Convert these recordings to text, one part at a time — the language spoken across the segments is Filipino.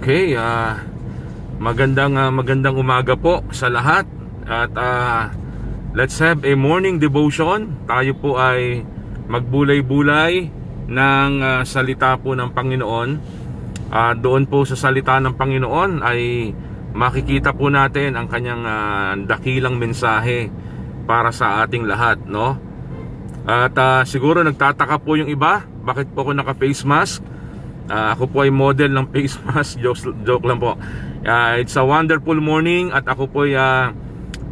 Okay, magandang umaga po sa lahat. At let's have a morning devotion. Tayo po ay magbulay-bulay ng salita po ng Panginoon. Doon po sa salita ng Panginoon ay makikita po natin ang kanyang dakilang mensahe para sa ating lahat, no? At siguro nagtataka po yung iba, bakit po ako naka-face mask? Ako po ay model ng face mask. Joke lang po. It's a wonderful morning at ako po ay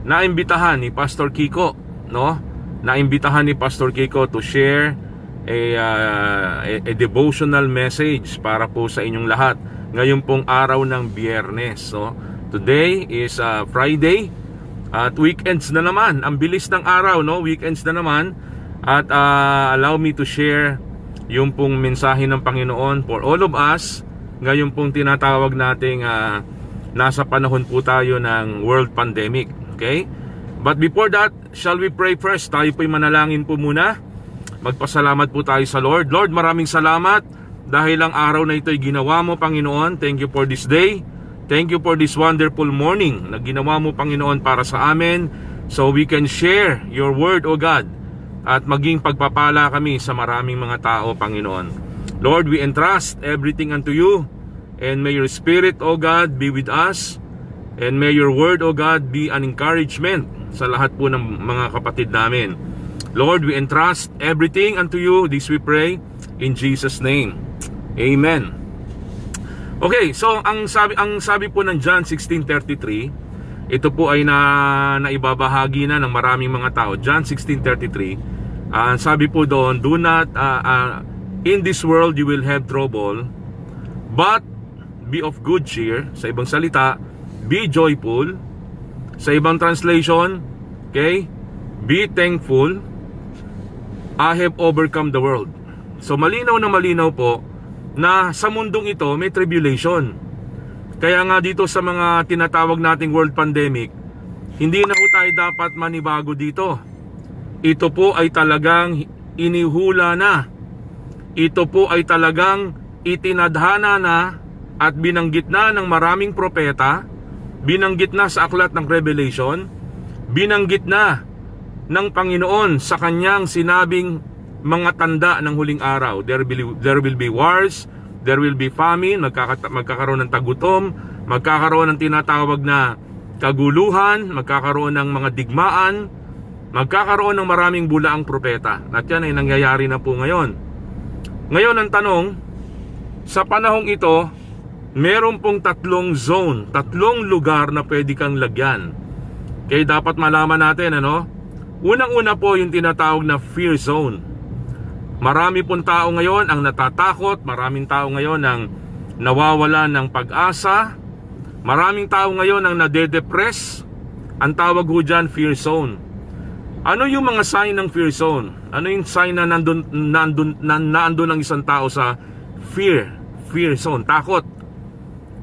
naimbitahan ni Pastor Kiko, no? Naimbitahan ni Pastor Kiko to share a devotional message para po sa inyong lahat ngayon pong araw ng Biyernes. So today is Friday at weekends na naman. Ang bilis ng araw, no? Weekends na naman. At allow me to share yung pong mensahe ng Panginoon for all of us. Ngayon pong tinatawag nating nasa panahon po tayo ng world pandemic. Okay? But before that, shall we pray first? Tayo po'y manalangin po muna. Magpasalamat po tayo sa Lord. Lord, maraming salamat dahil ang araw na ito'y ginawa mo, Panginoon. Thank you for this day. Thank you for this wonderful morning na ginawa mo, Panginoon, para sa amin, so we can share your word, O God, at maging pagpapala kami sa maraming mga tao, Panginoon. Lord, we entrust everything unto you, and may your Spirit, O God, be with us, and may your word, O God, be an encouragement sa lahat po ng mga kapatid namin. Lord, we entrust everything unto you. This we pray in Jesus' name. Amen. Okay, so ang sabi po ng John 16:33, ito po ay naibabahagi na ng maraming mga tao. John 16:33. Sabi po doon, do not in this world you will have trouble, but be of good cheer. Sa ibang salita, be joyful. Sa ibang translation, okay, be thankful. I have overcome the world. So malinaw na malinaw po na sa mundong ito may tribulation. Kaya nga dito sa mga tinatawag nating world pandemic, hindi na po tayo dapat manibago dito. Ito po ay talagang inihula na. Ito po ay talagang itinadhana na at binanggit na ng maraming propeta, binanggit na sa aklat ng Revelation, binanggit na ng Panginoon sa kanyang sinabing mga tanda ng huling araw. There will be wars, there will be famine, magkakaroon ng tagutom, magkakaroon ng tinatawag na kaguluhan, magkakaroon ng mga digmaan, magkakaroon ng maraming bulaang propeta. At yan ay nangyayari na po ngayon. Ngayon ang tanong, sa panahong ito, meron pong tatlong zone, tatlong lugar na pwede kang lagyan. Kaya dapat malaman natin, ano? Unang-una po yung tinatawag na fear zone. Marami pong tao ngayon ang natatakot, maraming tao ngayon ang nawawala ng pag-asa, maraming tao ngayon ang nade-depress. Ang tawag ho dyan, fear zone. Ano yung mga sign ng fear zone? Ano yung sign na nandun ang isang tao sa fear zone, takot?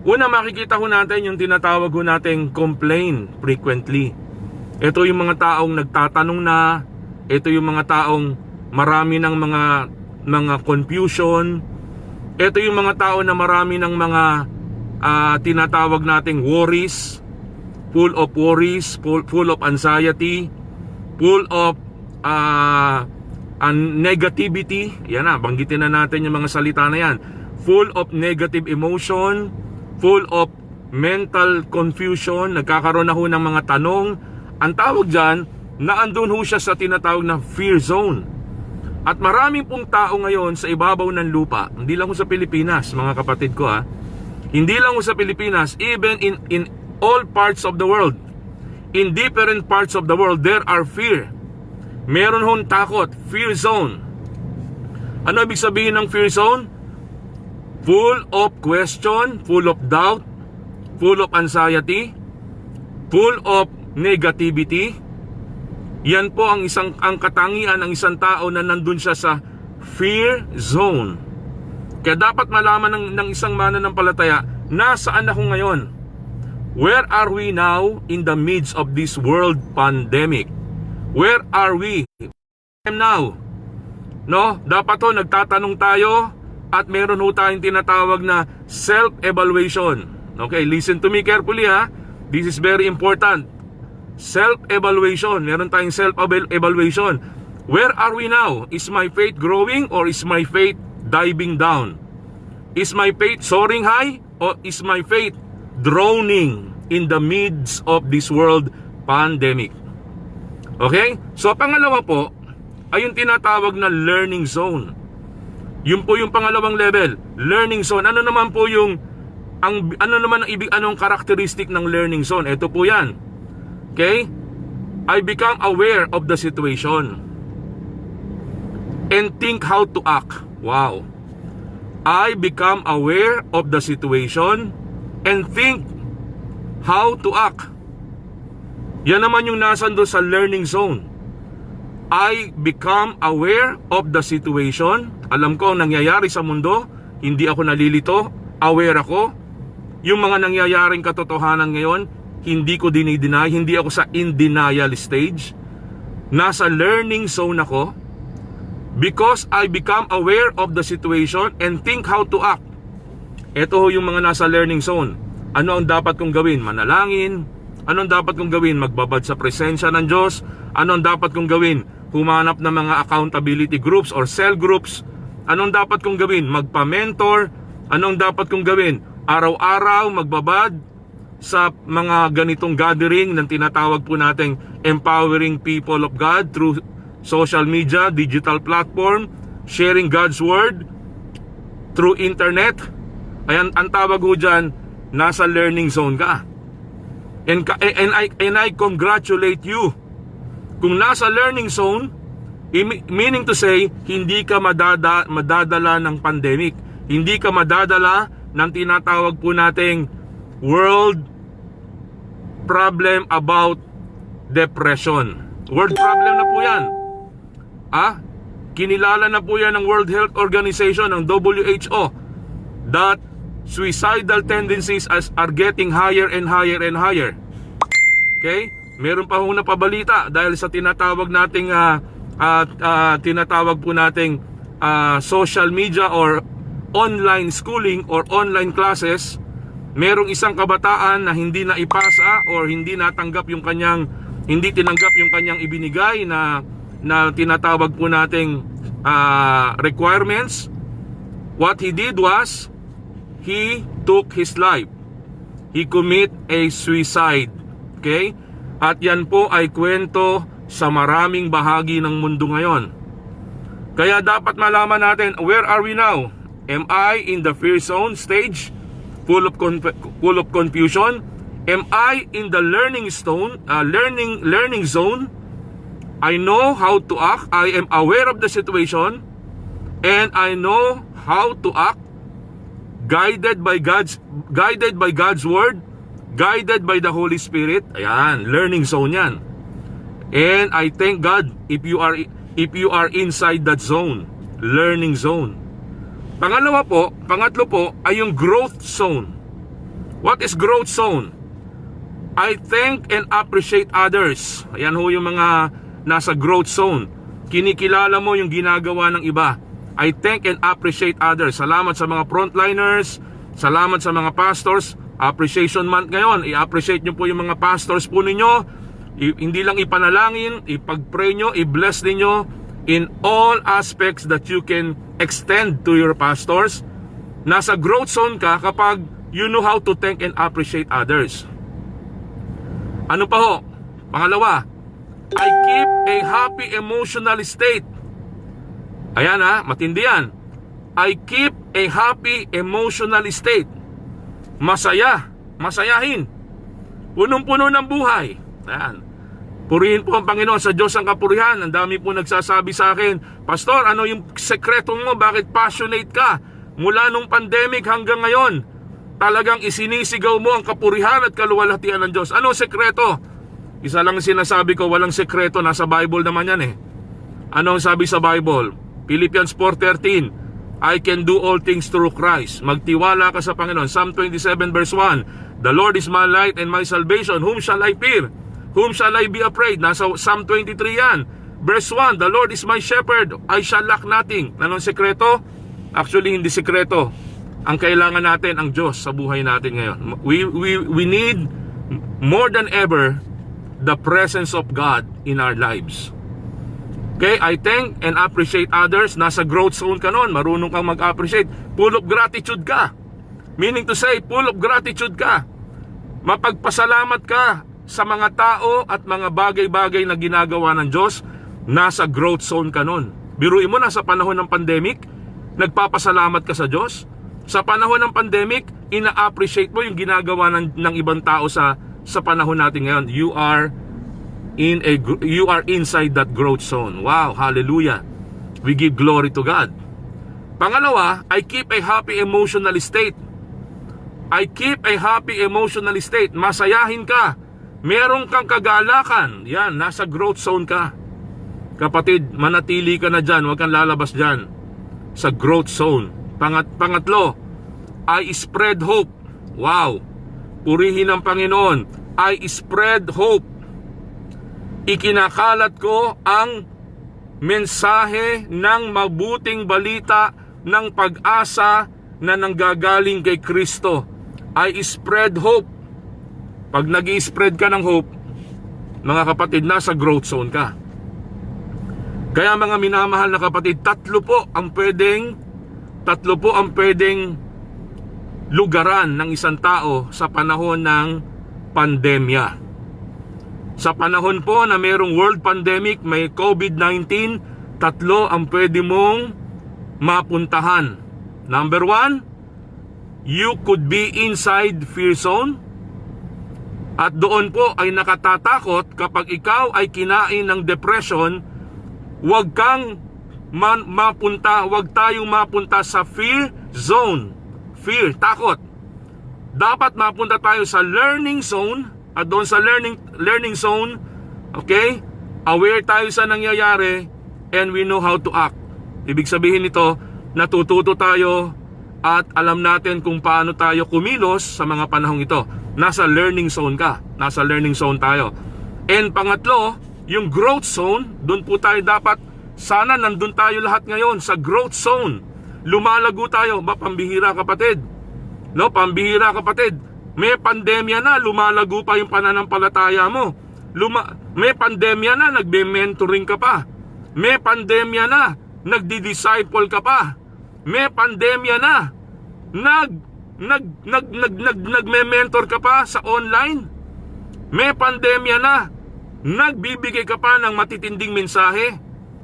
Una, makikita ho natin yung tinatawag ho nating complain frequently. Ito yung mga taong nagtatanong na, ito yung mga taong marami ng mga confusion. Ito yung mga tao na marami ng mga tinatawag nating worries, full of worries, full of anxiety, full of negativity. Yan na, banggitin na natin yung mga salita na yan. Full of negative emotion, full of mental confusion, nagkakaroon na ho ng mga tanong. Ang tawag dyan, na andun ho siya sa tinatawag na fear zone. At maraming pong tao ngayon sa ibabaw ng lupa, hindi lang ho sa Pilipinas, mga kapatid ko hindi lang ho sa Pilipinas, even in all parts of the world, in different parts of the world, there are fear. Meron hong takot, fear zone. Ano ibig sabihin ng fear zone? Full of question, full of doubt, full of anxiety, full of negativity. Yan po ang katangian ng isang tao na nandun siya sa fear zone. Kaya dapat malaman ng isang mananampalataya, nasaan ako ngayon? Where are we now in the midst of this world pandemic? Where are we now? No, dapat nagtatanong tayo at meron ho tayong tinatawag na self-evaluation. Okay, listen to me carefully ha. This is very important. Self-evaluation. Meron tayong self-evaluation. Where are we now? Is my faith growing or is my faith diving down? Is my faith soaring high or is my faith drowning in the midst of this world pandemic? Okay? So pangalawa po ay yung tinatawag na learning zone. Yun po yung pangalawang level, learning zone. Ano naman po yung anong characteristic ng learning zone? Ito po 'yan. Okay? I become aware of the situation and think how to act. Wow. I become aware of the situation and think how to act. Yan naman yung nasan doon sa learning zone. I become aware of the situation. Alam ko ang nangyayari sa mundo. Hindi ako nalilito. Aware ako. Yung mga nangyayaring katotohanan ngayon, hindi ko dinideny. Hindi ako sa in denial stage. Nasa learning zone ako. Because I become aware of the situation and think how to act. Ito ho yung mga nasa learning zone. Ano ang dapat kong gawin? Manalangin. Ano ang dapat kong gawin? Magbabad sa presensya ng Diyos. Ano ang dapat kong gawin? Humanap ng mga accountability groups or cell groups. Ano ang dapat kong gawin? Magpa-mentor. Ano ang dapat kong gawin? Araw-araw magbabad sa mga ganitong gathering ng tinatawag po nating empowering people of God through social media, digital platform, sharing God's Word through internet. Ayan, ang tawag ho dyan, nasa learning zone ka. And I congratulate you. Kung nasa learning zone, meaning to say, hindi ka madadala ng pandemic. Hindi ka madadala ng tinatawag po nating world problem about depression. World problem na po yan. Kinilala na po yan ng World Health Organization, ng WHO, that suicidal tendencies are getting higher and higher and higher. Okay? Meron pa hong napabalita dahil sa tinatawag nating social media or online schooling or online classes. Merong isang kabataan na hindi na ipasa or hindi tinanggap yung kanyang ibinigay na tinatawag po nating requirements. What he did was he took his life. He commit a suicide. Okay? At yan po ay kwento sa maraming bahagi ng mundo ngayon. Kaya dapat malaman natin, where are we now? Am I in the fear zone stage, full of confusion? Am I in the learning zone? I know how to act. I am aware of the situation, and I know how to act, guided by God's word, guided by the Holy Spirit. Ayan, learning zone yan. And I thank God if you are inside that zone, learning zone. Pangatlo po ay yung growth zone. What is growth zone? I thank and appreciate others. Ayan ho yung mga nasa growth zone. Kinikilala mo yung ginagawa ng iba. I thank and appreciate others. Salamat sa mga frontliners. Salamat sa mga pastors. Appreciation month ngayon. I-appreciate nyo po yung mga pastors po ninyo. Hindi lang ipanalangin, ipag-pray nyo, i-bless ninyo in all aspects that you can extend to your pastors. Nasa growth zone ka kapag you know how to thank and appreciate others. Ano pa ho? Pangalawa, I keep a happy emotional state. Ayan ha, matindi yan. I keep a happy emotional state. Masaya, masayahin. Punong-puno ng buhay. Ayan. Purihin po ang Panginoon, sa Diyos ang kapurihan. Ang dami po nagsasabi sa akin, Pastor, ano yung sekreto mo? Bakit passionate ka? Mula nung pandemic hanggang ngayon, talagang isinisigaw mo ang kapurihan at kaluwalhatian ng Diyos. Ano ang sekreto? Isa lang sinasabi ko, walang sekreto. Nasa Bible naman yan eh. Ano ang sabi sa Bible? Philippians 4:13, I can do all things through Christ. Magtiwala ka sa Panginoon. Psalm 27 verse 1, The Lord is my light and my salvation. Whom shall I fear? Whom shall I be afraid? Nasa Psalm 23 yan. Verse 1, The Lord is my shepherd. I shall lack nothing. Anong sekreto? Actually, hindi sikreto. Ang kailangan natin ang Diyos sa buhay natin ngayon. We need more than ever the presence of God in our lives. Okay, I thank and appreciate others. Nasa growth zone ka nun, marunong kang mag-appreciate. Full of gratitude ka. Meaning to say, full of gratitude ka. Mapagpasalamat ka sa mga tao at mga bagay-bagay na ginagawa ng Diyos. Nasa growth zone ka nun. Biruin mo, nasa panahon ng pandemic, nagpapasalamat ka sa Diyos. Sa panahon ng pandemic, ina-appreciate mo yung ginagawa ng ibang tao sa panahon natin ngayon. You are inside that growth zone. Wow, hallelujah. We give glory to God. Pangalawa, I keep a happy emotional state. I keep a happy emotional state. Masayahin ka. Meron kang kagalakan. Yan, nasa growth zone ka. Kapatid, manatili ka na dyan. Huwag kang lalabas dyan. Sa growth zone. Pangatlo, I spread hope. Wow. Purihin ang Panginoon. I spread hope. Ikinakalat ko ang mensahe ng mabuting balita ng pag-asa na nanggagaling kay Kristo. I spread hope. Pag nag-i-spread ka ng hope, mga kapatid, nasa growth zone ka. Kaya mga minamahal na kapatid, tatlo po ang pwedeng lugaran ng isang tao sa panahon ng pandemya. Sa panahon po na mayroong world pandemic, may COVID-19, tatlo ang pwede mong mapuntahan. Number 1, you could be inside fear zone. At doon po ay nakatatakot kapag ikaw ay kinain ng depression, huwag tayong mapunta sa fear zone. Fear, takot. Dapat mapunta tayo sa learning zone. At doon sa learning zone, okay, aware tayo sa nangyayari and we know how to act. Ibig sabihin nito, natututo tayo at alam natin kung paano tayo kumilos sa mga panahong ito. Nasa learning zone ka. Nasa learning zone tayo. And pangatlo, yung growth zone, doon po tayo dapat, sana nandun tayo lahat ngayon sa growth zone. Lumalago tayo. Pambihira kapatid. No, pambihira kapatid. May pandemya na, lumalago pa yung pananampalataya mo. May pandemya na, nagbe-mentoring ka pa. May pandemya na, nagdi-disciple ka pa. May pandemya na, nagme-mentor ka pa sa online. May pandemya na, nagbibigay ka pa ng matitinding mensahe.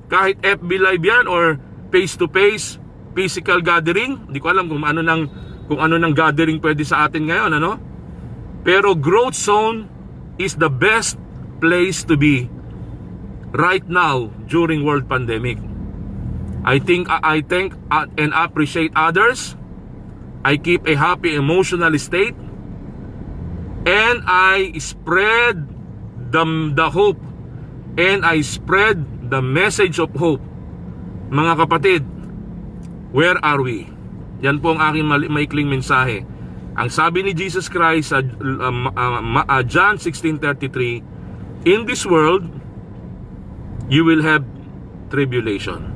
Kahit FB Live yan or face-to-face, physical gathering. Hindi ko alam kung ano ng gathering pwede sa atin ngayon, ano? Pero growth zone is the best place to be right now during world pandemic. I thank and appreciate others. I keep a happy emotional state. And I spread the hope. And I spread the message of hope. Mga kapatid, where are we? Yan po ang aking maikling mensahe. Ang sabi ni Jesus Christ sa John 16:33, in this world, you will have tribulation.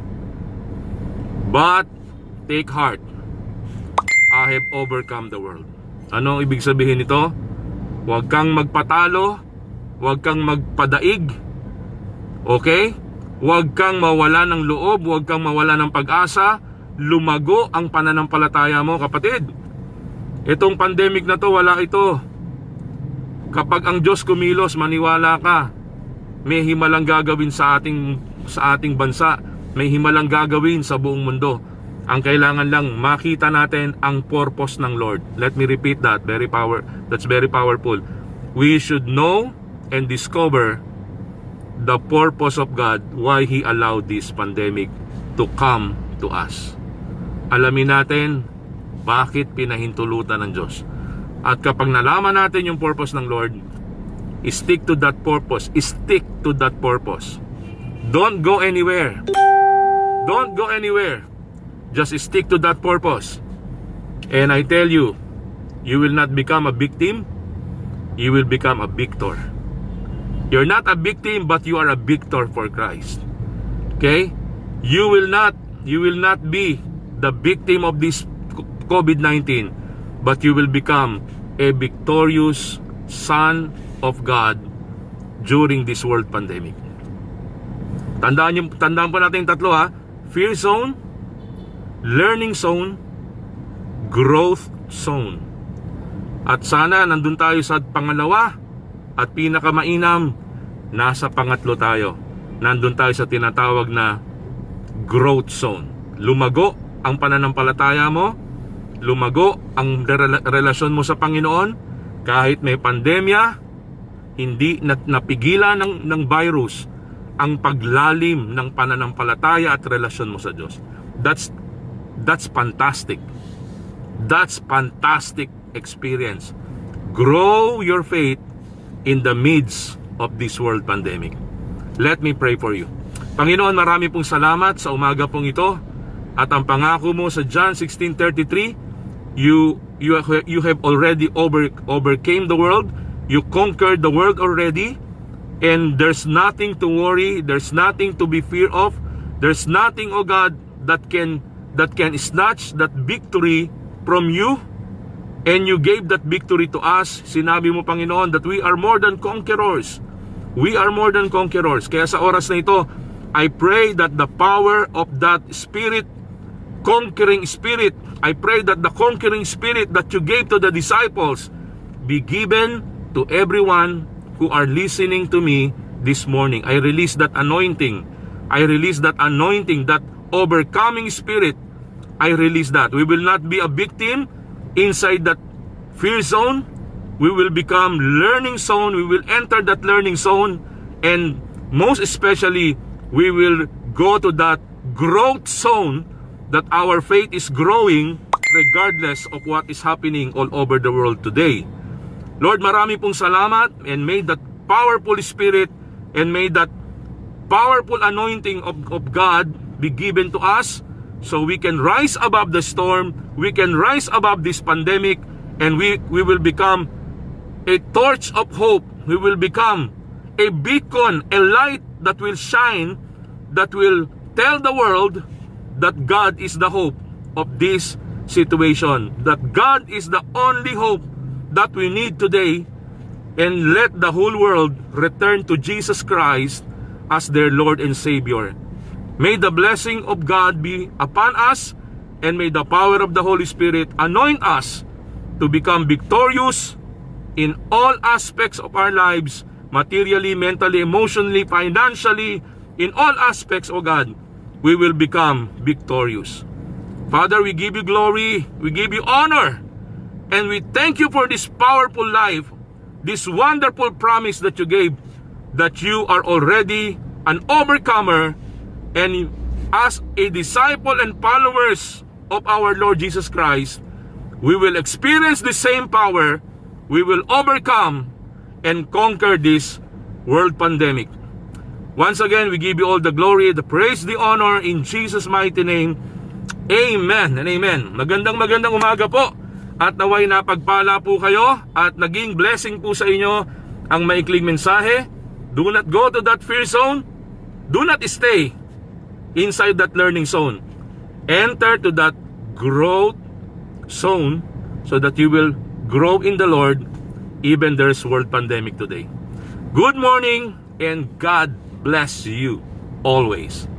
But take heart, I have overcome the world. Ano ang ibig sabihin nito? Huwag kang magpatalo, huwag kang magpadaig, okay? Huwag kang mawala ng loob, huwag kang mawala ng pag-asa. Lumago ang pananampalataya mo, kapatid. Itong pandemic na to, wala ito. Kapag ang Diyos kumilos, maniwala ka, may himalang gagawin sa ating bansa. May himalang gagawin sa buong mundo. Ang kailangan lang makita natin ang purpose ng Lord. Let me repeat that. That's very powerful. We should know and discover the purpose of God, why He allowed this pandemic to come to us. Alamin natin bakit pinahintulutan ng Diyos. At kapag nalaman natin yung purpose ng Lord, stick to that purpose. Stick to that purpose. Don't go anywhere. Don't go anywhere. Just stick to that purpose. And I tell you, you will not become a victim. You will become a victor. You're not a victim, but you are a victor for Christ. Okay? You will not be the victim of this COVID-19, but you will become a victorious son of God during this world pandemic. Tandaan po natin yung tatlo ha. Fear zone, learning zone, growth zone. At sana nandun tayo sa pangalawa at pinakamainam, nasa pangatlo tayo. Nandun tayo sa tinatawag na growth zone. Lumago ang pananampalataya mo, lumago ang relasyon mo sa Panginoon, kahit may pandemya, hindi napigilan ng virus ang paglalim ng pananampalataya at relasyon mo sa Diyos. That's fantastic. That's fantastic experience. Grow your faith in the midst of this world pandemic. Let me pray for you. Panginoon, marami pong salamat sa umaga pong ito. At ang pangako mo sa John 16:33, you have already overcame the world. You conquered the world already. And there's nothing to worry, there's nothing to be fear of. There's nothing, oh God, that can snatch that victory from you. And you gave that victory to us. Sinabi mo, Panginoon, that we are more than conquerors. We are more than conquerors. Kaya sa oras na ito, I pray that the power of that spirit, conquering spirit, I pray that the conquering spirit that you gave to the disciples be given to everyone who are listening to me this morning. I release that anointing. I release that anointing, that overcoming spirit. I release that. We will not be a victim inside that fear zone. We will become learning zone. We will enter that learning zone. And most especially, we will go to that growth zone, that our faith is growing regardless of what is happening all over the world today. Lord, marami pong salamat, and may that powerful spirit and may that powerful anointing of God be given to us, so we can rise above the storm, we can rise above this pandemic, and we will become a torch of hope. We will become a beacon, a light that will shine, that will tell the world that God is the hope of this situation, that God is the only hope that we need today, and let the whole world return to Jesus Christ as their Lord and Savior. May the blessing of God be upon us, and may the power of the Holy Spirit anoint us to become victorious in all aspects of our lives, materially, mentally, emotionally, financially, in all aspects, O God, we will become victorious. Father, we give you glory, we give you honor, and we thank you for this powerful life, this wonderful promise that you gave, that you are already an overcomer, and as a disciple and followers of our Lord Jesus Christ, we will experience the same power. We will overcome and conquer this world pandemic. Once again, we give you all the glory, the praise, the honor in Jesus' mighty name. Amen and amen. Magandang umaga po, at naway napagpala po kayo at naging blessing po sa inyo ang maikling mensahe. Do not go to that fear zone. Do not stay inside that learning zone. Enter to that growth zone so that you will grow in the Lord even there's world pandemic today. Good morning, and God bless you always.